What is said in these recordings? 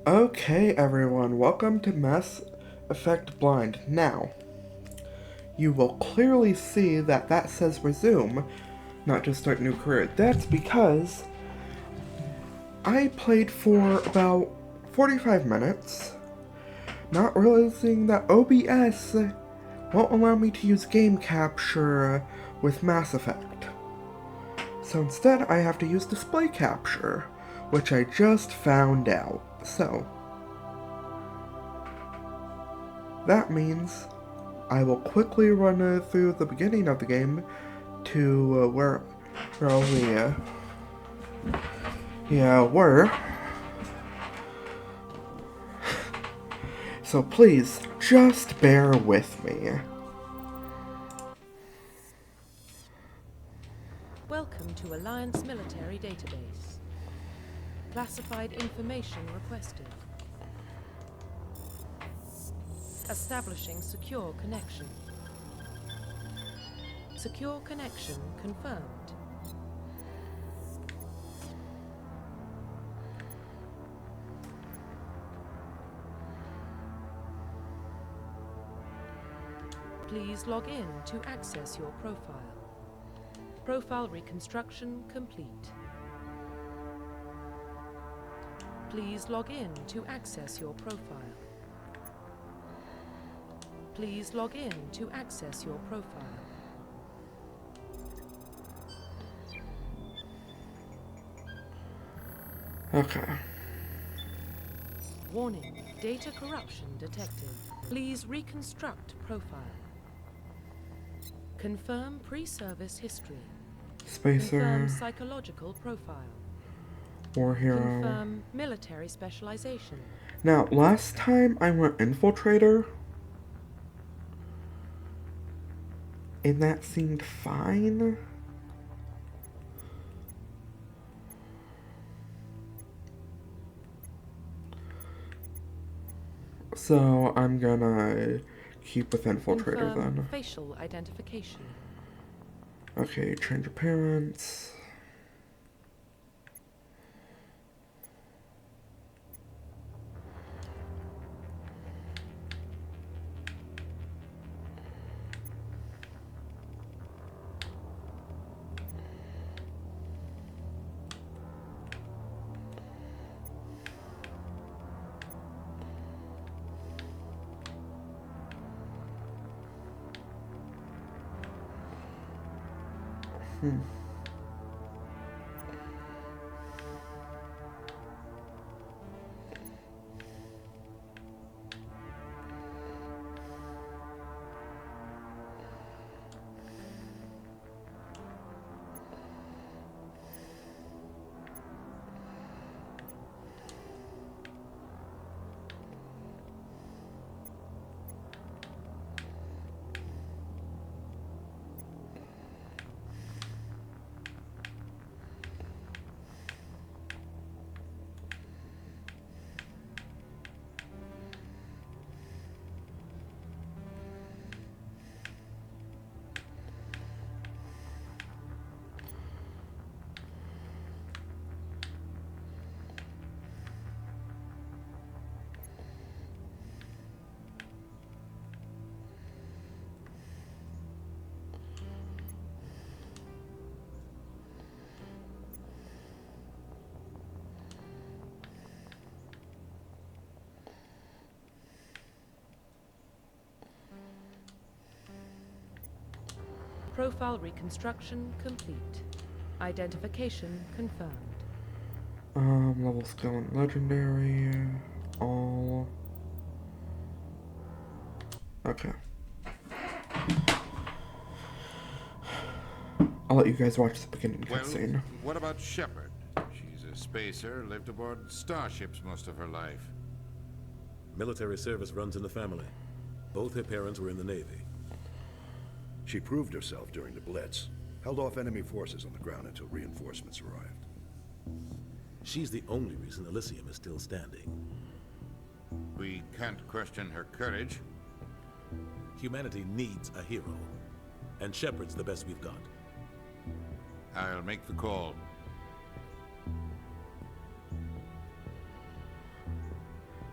Okay, everyone, welcome to Mass Effect Blind. Now, you will clearly see that says resume, not just start new career. That's because I played for about 45 minutes, not realizing that OBS won't allow me to use game capture with Mass Effect. So instead, I have to use display capture, which I just found out. So, that means I will quickly run through the beginning of the game to where we were. So please, just bear with me. Welcome to Alliance Military Database. Classified information requested. Establishing secure connection. Secure connection confirmed. Please log in to access your profile. Profile reconstruction complete. Please log in to access your profile. Please log in to access your profile. Okay. Warning, data corruption detected. Please reconstruct profile. Confirm pre-service history. Spacer. Confirm psychological profile. War hero. Confirm military specialization. Now, last time I went infiltrator, and that seemed fine. So I'm gonna keep with infiltrator Confirm then. facial identification. Okay, change appearance. Profile reconstruction complete. Identification confirmed. Level skill and legendary. All. Okay. I'll let you guys watch the beginning cutscene. Well, what about Shepard? She's a spacer, lived aboard starships most of her life. Military service runs in the family. Both her parents were in the Navy. She proved herself during the Blitz, held off enemy forces on the ground until reinforcements arrived. She's the only reason Elysium is still standing. We can't question her courage. Humanity needs a hero, and Shepard's the best we've got. I'll make the call.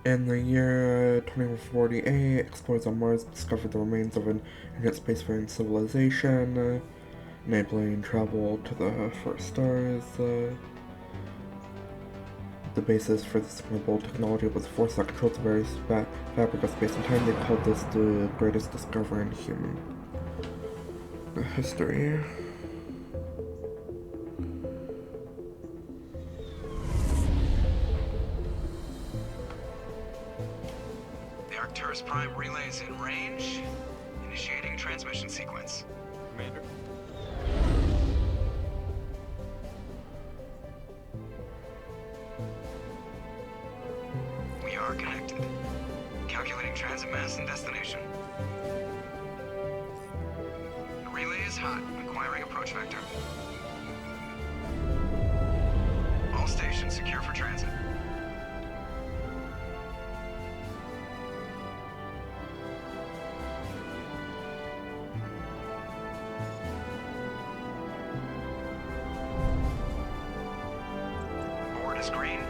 In the year 2048, explorers on Mars discovered the remains of an ancient spacefaring civilization, enabling travel to the first stars. The basis for this remarkable technology was a force that controls the various fabric of space and time. They called this the greatest discovery in human history. The Arcturus Prime relay is in range. Initiating transmission sequence. Commander. We are connected. Calculating transit mass and destination. The relay is hot. Acquiring approach vector. All stations secure for transit. Board is green.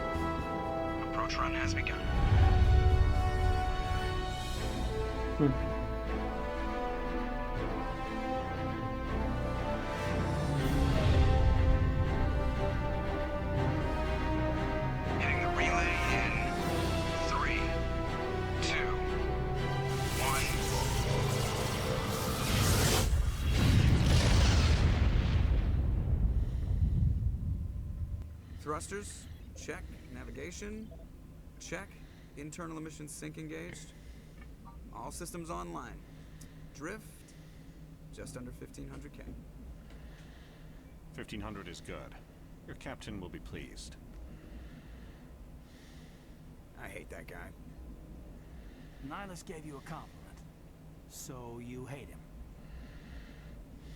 Approach run has begun. Hitting the relay in 3, 2, 1. Thrusters, check. Navigation, check. Internal emissions sync engaged. All systems online. Drift, just under 1500 K. 1500 is good. Your captain will be pleased. I hate that guy. Nihilus gave you a compliment, so you hate him.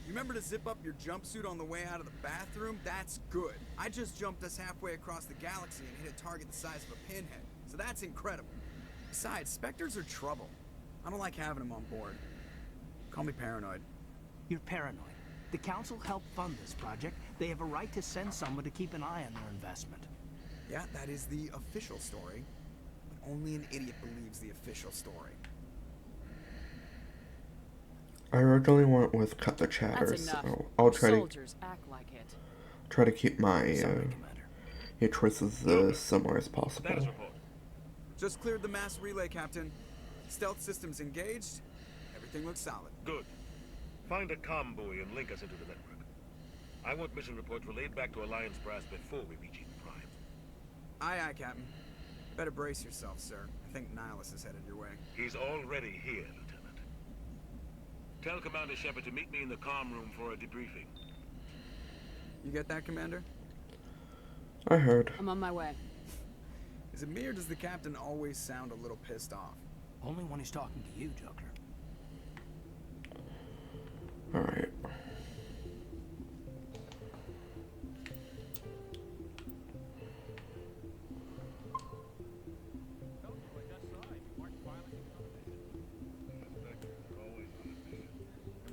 You remember to zip up your jumpsuit on the way out of the bathroom? That's good. I just jumped us halfway across the galaxy and hit a target the size of a pinhead, so that's incredible. Besides, Spectres are trouble. I don't like having them on board. Call me paranoid. You're paranoid. The Council helped fund this project. They have a right to send someone to keep an eye on their investment. Yeah, that is the official story. But only an idiot believes the official story. I originally went with cut the chatter, That's enough. so I'll Soldiers act like it. try to keep my Sorry, Commander. choices as similar as possible. Status report. Just cleared the mass relay, Captain. Stealth systems engaged. Everything looks solid. Good. Find a comm buoy and link us into the network. I want mission reports relayed back to Alliance Brass before we reach Eden Prime. Aye, aye, Captain. Better brace yourself, sir. I think Nihilus is headed your way. He's already here, Lieutenant. Tell Commander Shepard to meet me in the comm room for a debriefing. You get that, Commander? I heard. I'm on my way. Is it me or does the captain always sound a little pissed off? Only when he's talking to you, Joker. Alright.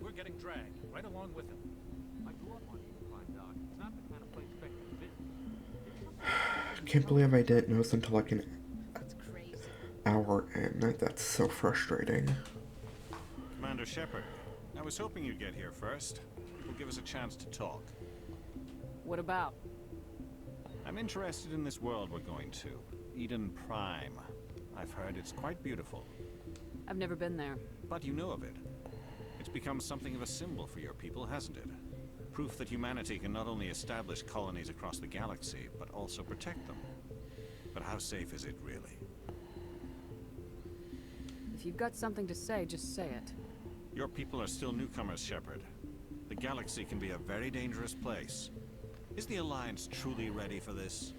We're getting dragged right along with him. I grew up on Eden Prime, Doc. It's not the kind of place Spectre visit. Can't believe I didn't notice until like an hour in. That's so frustrating. Commander Shepard, I was hoping you'd get here first. It will give us a chance to talk. What about? I'm interested in this world we're going to. Eden Prime. I've heard it's quite beautiful. I've never been there. But you know of it. It's become something of a symbol for your people, hasn't it? Proof that humanity can not only establish colonies across the galaxy, but also protect them. But how safe is it, really? If you've got something to say, just say it. Your people are still newcomers, Shepard. The galaxy can be a very dangerous place. Is the Alliance truly ready for this?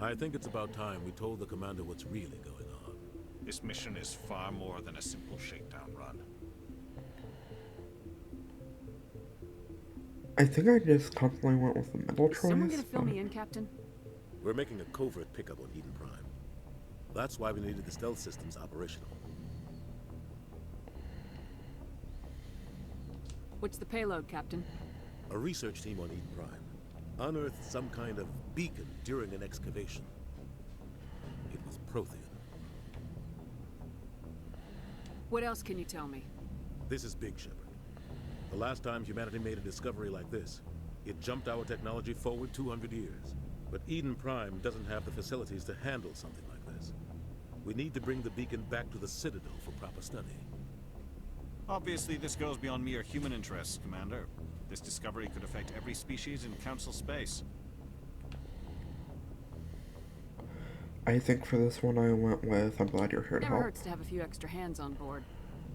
I think it's about time we told the commander what's really going on. This mission is far more than a simple shakedown run. I think I just constantly went with the middle Is choice. someone gonna fill me in, Captain? We're making a covert pickup on Eden Prime. That's why we needed the stealth systems operational. What's the payload, Captain? A research team on Eden Prime unearthed some kind of beacon during an excavation. It was Prothean. What else can you tell me? This is Big Shepard. The last time humanity made a discovery like this, it jumped our technology forward 200 years. But Eden Prime doesn't have the facilities to handle something like this. We need to bring the beacon back to the Citadel for proper study. Obviously, this goes beyond mere human interests, Commander. This discovery could affect every species in Council space. I think for this one I went with, I'm glad you're here to Never help. hurts to have a few extra hands on board.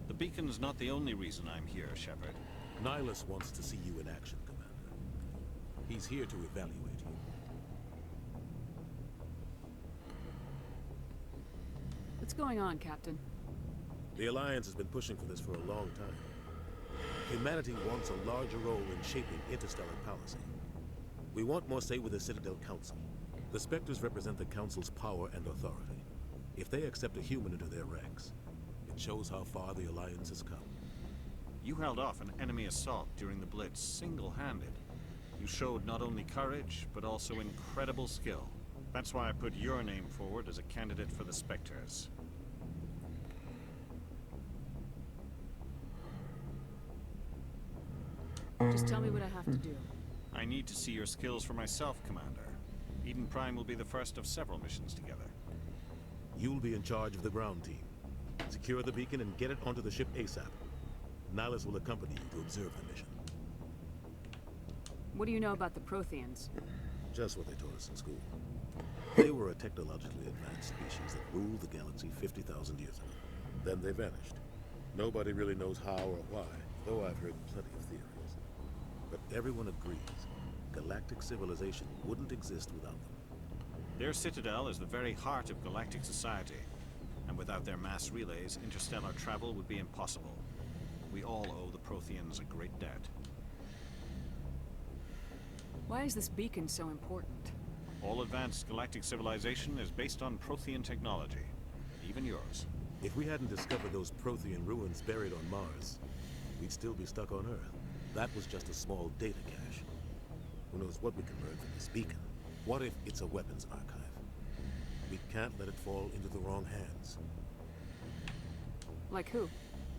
The beacon's not the only reason I'm here, Shepard. Nihilus wants to see you in action, Commander. He's here to evaluate you. What's going on, Captain? The Alliance has been pushing for this for a long time. Humanity wants a larger role in shaping interstellar policy. We want more say with the Citadel Council. The Spectres represent the Council's power and authority. If they accept a human into their ranks, it shows how far the Alliance has come. You held off an enemy assault during the Blitz single-handed. You showed not only courage, but also incredible skill. That's why I put your name forward as a candidate for the Spectres. Just tell me what I have to do. I need to see your skills for myself, Commander. Eden Prime will be the first of several missions together. You'll be in charge of the ground team. Secure the beacon and get it onto the ship ASAP. Nihilus will accompany you to observe the mission. What do you know about the Protheans? Just what they taught us in school. They were a technologically advanced species that ruled the galaxy 50,000 years ago. Then they vanished. Nobody really knows how or why, though I've heard plenty of theories. But everyone agrees, galactic civilization wouldn't exist without them. Their citadel is the very heart of galactic society, and without their mass relays, interstellar travel would be impossible. We all owe the Protheans a great debt. Why is this beacon so important? All advanced galactic civilization is based on Prothean technology, even yours. If we hadn't discovered those Prothean ruins buried on Mars, we'd still be stuck on Earth. That was just a small data cache. Who knows what we can learn from this beacon? What if it's a weapons archive? We can't let it fall into the wrong hands. Like who?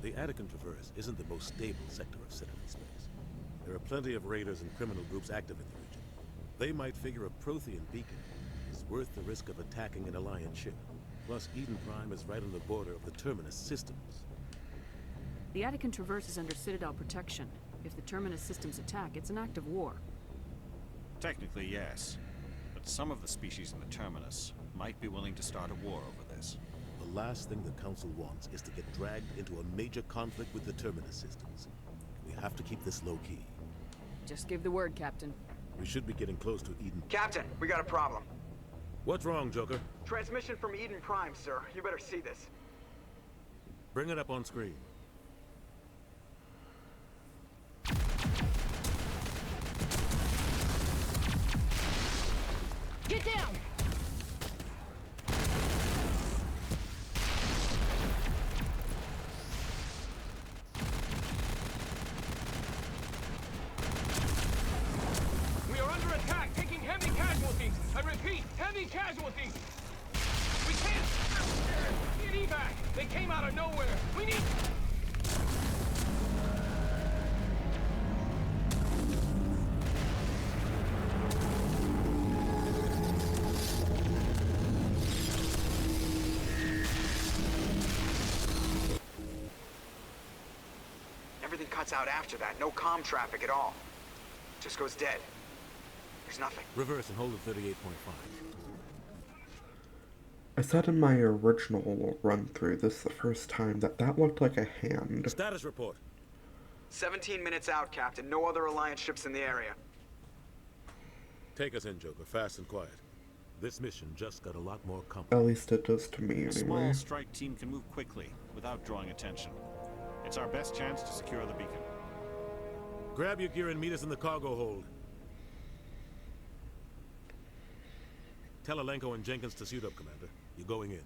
The Attican Traverse isn't the most stable sector of Citadel space. There are plenty of raiders and criminal groups active in the region. They might figure a Prothean beacon is worth the risk of attacking an Alliance ship. Plus, Eden Prime is right on the border of the Terminus systems. The Attican Traverse is under Citadel protection. If the Terminus systems attack, it's an act of war. Technically, yes. But some of the species in the Terminus might be willing to start a war over this. The last thing the Council wants is to get dragged into a major conflict with the Terminus systems. We have to keep this low-key. Just give the word, Captain. We should be getting close to Eden. Captain, we got a problem. What's wrong, Joker? Transmission from Eden Prime, sir. You better see this. Bring it up on screen. Get down! We are under attack, taking heavy casualties. I repeat, heavy casualties. We can't get evac. They came out of nowhere. We need... Everything cuts out after that. No comm traffic at all. Just goes dead. There's nothing. Reverse and hold at 38.5. I said in my original run-through, this is the first time that looked like a hand. Status report. 17 minutes out, Captain. No other Alliance ships in the area. Take us in, Joker, fast and quiet. This mission just got a lot more At complex. least it does to me, A anyway. small strike team can move quickly, without drawing attention. It's our best chance to secure the beacon. Grab your gear and meet us in the cargo hold. Tell Alenko and Jenkins to suit up, Commander. You're going in.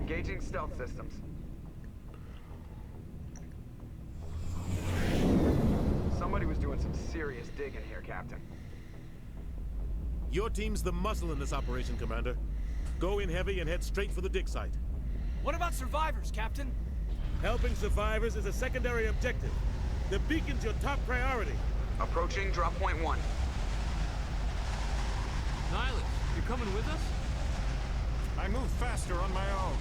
Engaging stealth systems. Somebody was doing some serious digging here, Captain. Your team's the muscle in this operation, Commander. Go in heavy and head straight for the dig site. What about survivors, Captain? Helping survivors is a secondary objective. The beacon's your top priority. Approaching drop point 1. Nihilus, you coming with us? I move faster on my own.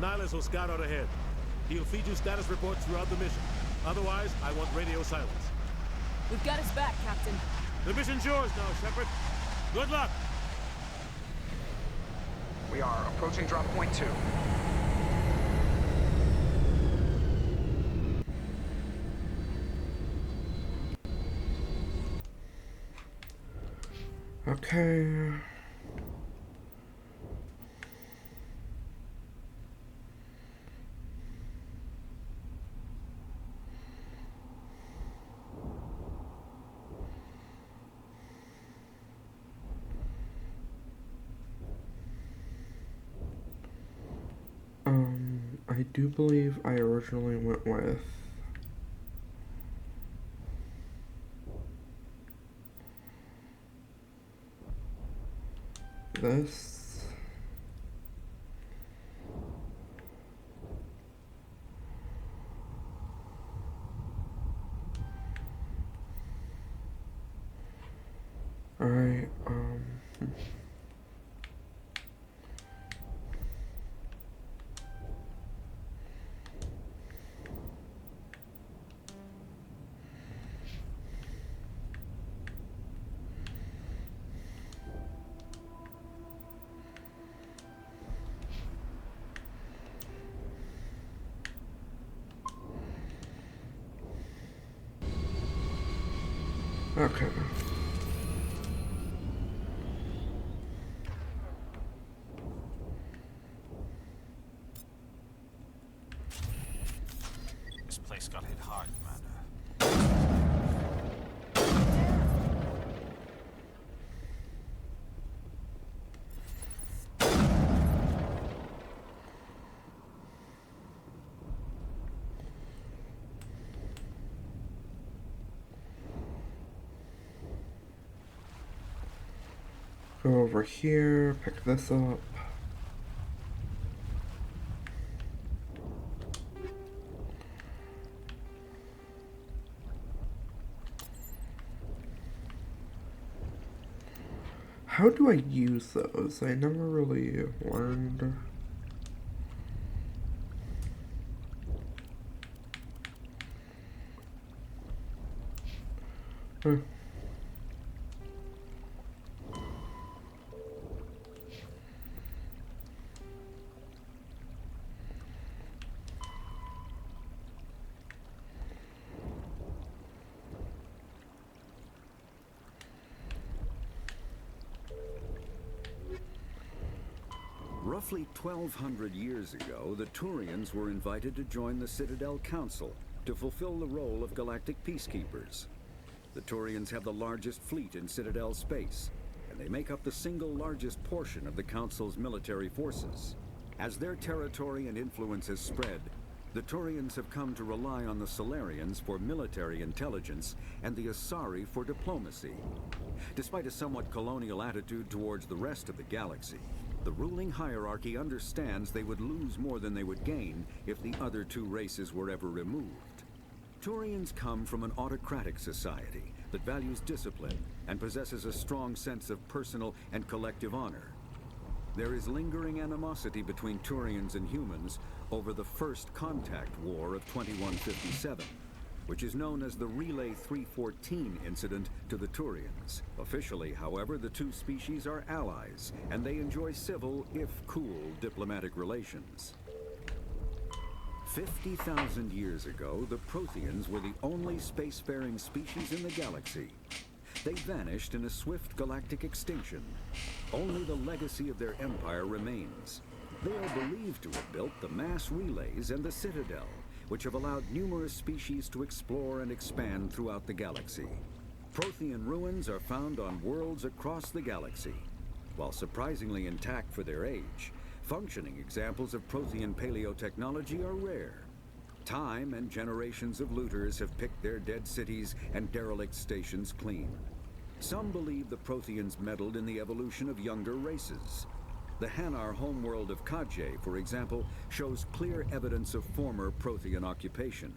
Nihilus will scout out ahead. He'll feed you status reports throughout the mission. Otherwise, I want radio silence. We've got his back, Captain. The mission's yours now, Shepard. Good luck! We are approaching drop point 2. Okay. I do believe I originally went with this. Alright, okay. This place got hit hard, Commander. Go over here, pick this up. How do I use those? I never really learned. Huh. Roughly 1,200 years ago, the Turians were invited to join the Citadel Council to fulfill the role of galactic peacekeepers. The Turians have the largest fleet in Citadel space, and they make up the single largest portion of the Council's military forces. As their territory and influence has spread, the Turians have come to rely on the Solarians for military intelligence and the Asari for diplomacy. Despite a somewhat colonial attitude towards the rest of the galaxy, the ruling hierarchy understands they would lose more than they would gain if the other two races were ever removed. Turians come from an autocratic society that values discipline and possesses a strong sense of personal and collective honor. There is lingering animosity between Turians and humans over the First Contact War of 2157, which is known as the Relay 314 incident to the Turians. Officially, however, the two species are allies, and they enjoy civil, if cool, diplomatic relations. 50,000 years ago, the Protheans were the only spacefaring species in the galaxy. They vanished in a swift galactic extinction. Only the legacy of their empire remains. They are believed to have built the mass relays and the Citadel, which have allowed numerous species to explore and expand throughout the galaxy. Prothean ruins are found on worlds across the galaxy. While surprisingly intact for their age, functioning examples of Prothean paleotechnology are rare. Time and generations of looters have picked their dead cities and derelict stations clean. Some believe the Protheans meddled in the evolution of younger races. The Hanar homeworld of Kajay, for example, shows clear evidence of former Prothean occupation.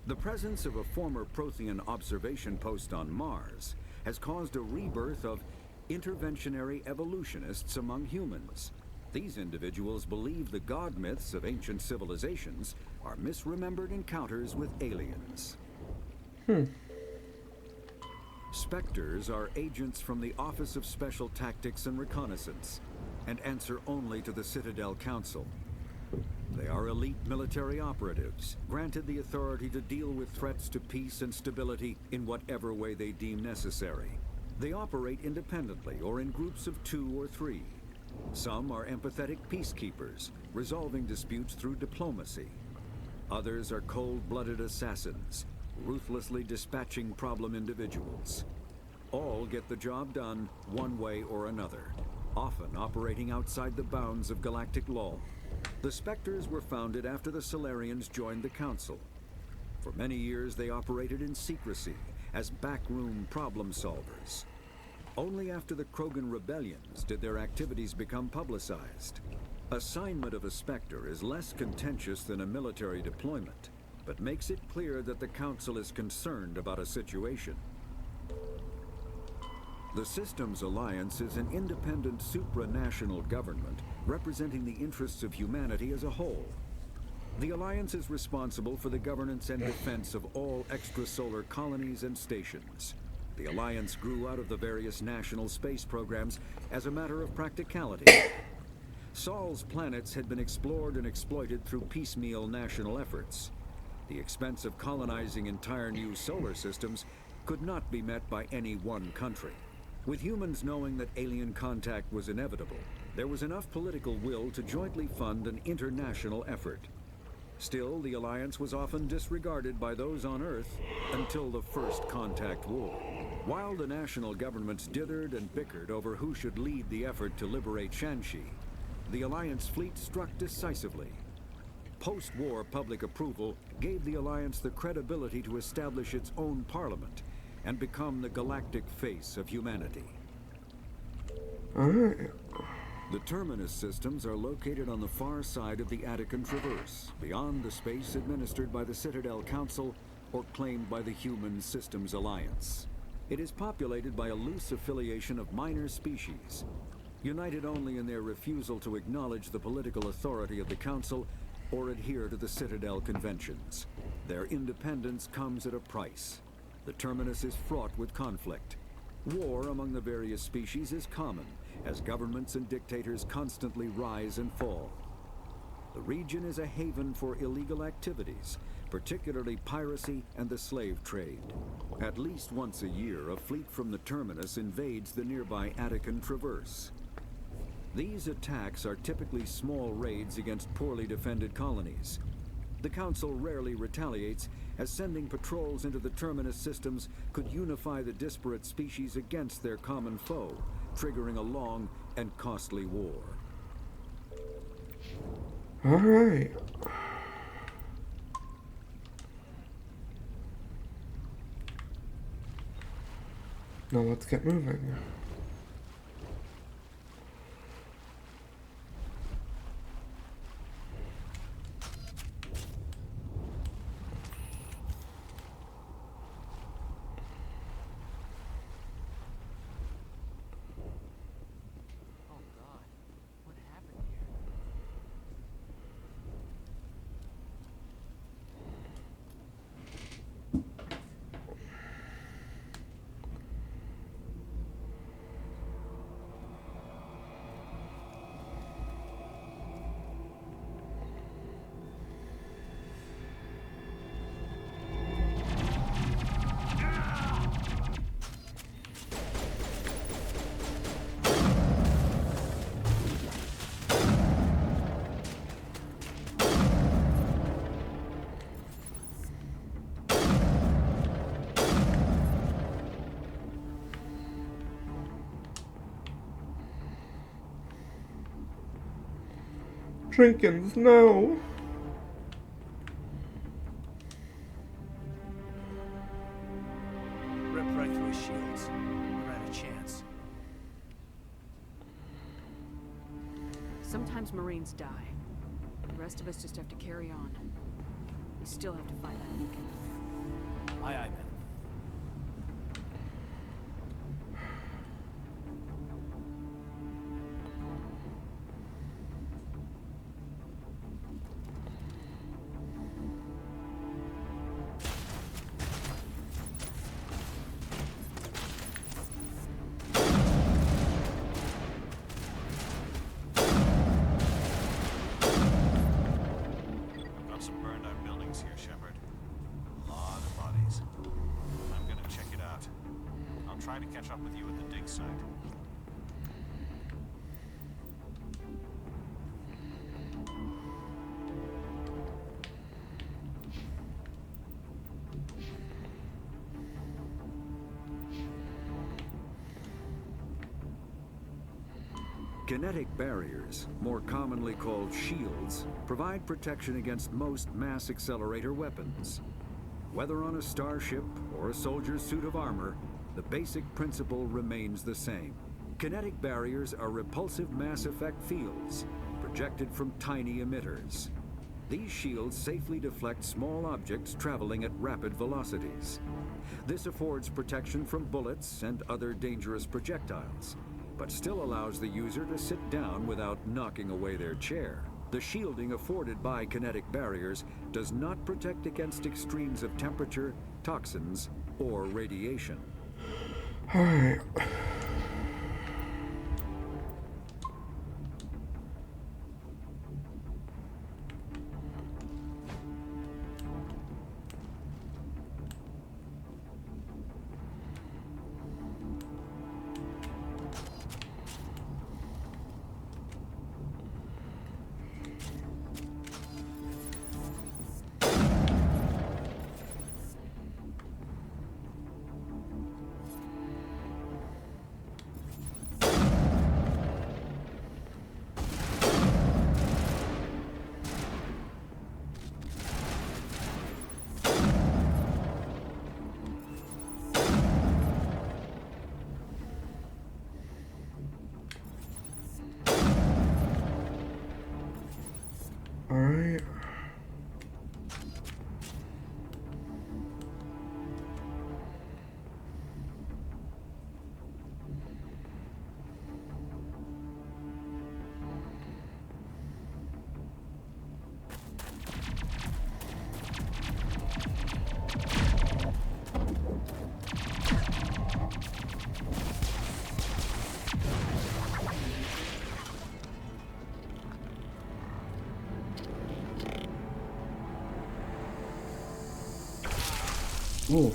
The presence of a former Prothean observation post on Mars has caused a rebirth of interventionary evolutionists among humans. These individuals believe the god myths of ancient civilizations are misremembered encounters with aliens. Spectres are agents from the Office of Special Tactics and Reconnaissance, and answer only to the Citadel Council. They are elite military operatives, granted the authority to deal with threats to peace and stability in whatever way they deem necessary. They operate independently or in groups of 2 or 3. Some are empathetic peacekeepers, resolving disputes through diplomacy. Others are cold-blooded assassins, ruthlessly dispatching problem individuals. All get the job done one way or another, often operating outside the bounds of galactic law. The Spectres were founded after the Solarians joined the Council. For many years they operated in secrecy as backroom problem solvers. Only after the Krogan rebellions did their activities become publicized. Assignment of a Spectre is less contentious than a military deployment, but makes it clear that the Council is concerned about a situation. The Systems Alliance is an independent supranational government representing the interests of humanity as a whole. The Alliance is responsible for the governance and defense of all extrasolar colonies and stations. The Alliance grew out of the various national space programs as a matter of practicality. Sol's planets had been explored and exploited through piecemeal national efforts. The expense of colonizing entire new solar systems could not be met by any one country. With humans knowing that alien contact was inevitable, there was enough political will to jointly fund an international effort. Still, the Alliance was often disregarded by those on Earth until the First Contact War. While the national governments dithered and bickered over who should lead the effort to liberate Shanxi, the Alliance fleet struck decisively. Post-war public approval gave the Alliance the credibility to establish its own parliament and become the galactic face of humanity. The Terminus systems are located on the far side of the Attican Traverse, beyond the space administered by the Citadel Council or claimed by the Human Systems Alliance. It is populated by a loose affiliation of minor species, united only in their refusal to acknowledge the political authority of the Council or adhere to the Citadel Conventions. Their independence comes at a price. The Terminus is fraught with conflict. War among the various species is common, as governments and dictators constantly rise and fall. The region is a haven for illegal activities, particularly piracy and the slave trade. At least once a year, a fleet from the Terminus invades the nearby Attican Traverse. These attacks are typically small raids against poorly defended colonies. The Council rarely retaliates, as sending patrols into the Terminus systems could unify the disparate species against their common foe, triggering a long and costly war. All right. Now let's get moving. Jenkins, no. targets. Never had a chance. Sometimes Marines die. The rest of us just have to carry on. We still have to find that beacon. Aye, aye, man. Got some burned out buildings here, Shepard. A lot of bodies. I'm gonna check it out. I'll try to catch up with you at the dig site. Kinetic barriers, more commonly called shields, provide protection against most mass accelerator weapons. Whether on a starship or a soldier's suit of armor, the basic principle remains the same. Kinetic barriers are repulsive mass effect fields, projected from tiny emitters. These shields safely deflect small objects traveling at rapid velocities. This affords protection from bullets and other dangerous projectiles, but still allows the user to sit down without knocking away their chair. The shielding afforded by kinetic barriers does not protect against extremes of temperature, toxins, or radiation. All right. All right. Ooh.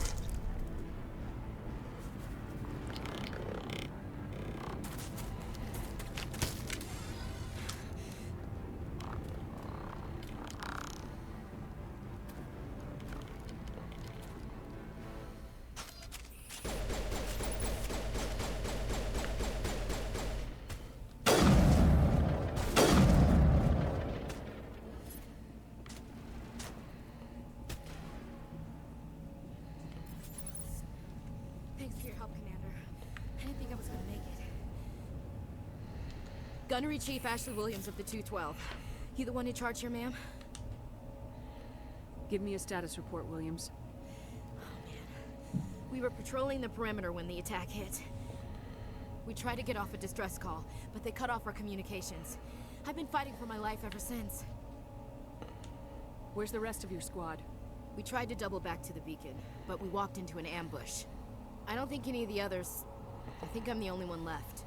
Thanks for your help, Commander. I didn't think I was gonna make it. Gunnery Chief Ashley Williams of the 212. You the one in charge here, ma'am? Give me a status report, Williams. We were patrolling the perimeter when the attack hit. We tried to get off a distress call, but they cut off our communications. I've been fighting for my life ever since. Where's the rest of your squad? We tried to double back to the beacon, but we walked into an ambush. I don't think any of the others... I think I'm the only one left.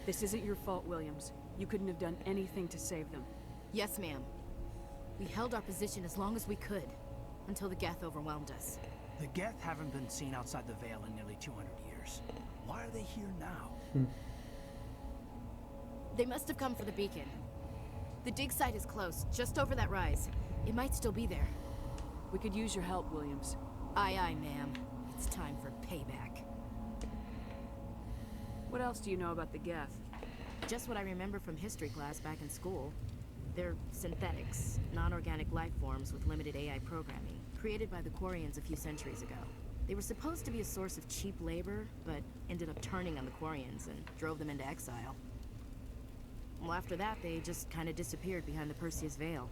This isn't your fault, Williams. You couldn't have done anything to save them. Yes, ma'am. We held our position as long as we could, until the Geth overwhelmed us. The Geth haven't been seen outside the Veil in nearly 200 years. Why are they here now? They must have come for the beacon. The dig site is close, just over that rise. It might still be there. We could use your help, Williams. Aye, aye, ma'am. It's time for payback. What else do you know about the Geth? Just what I remember from history class back in school. They're synthetics, non-organic life forms with limited AI programming, created by the Quarians a few centuries ago. They were supposed to be a source of cheap labor, but ended up turning on the Quarians and drove them into exile. Well, after that, they just kind of disappeared behind the Perseus Veil.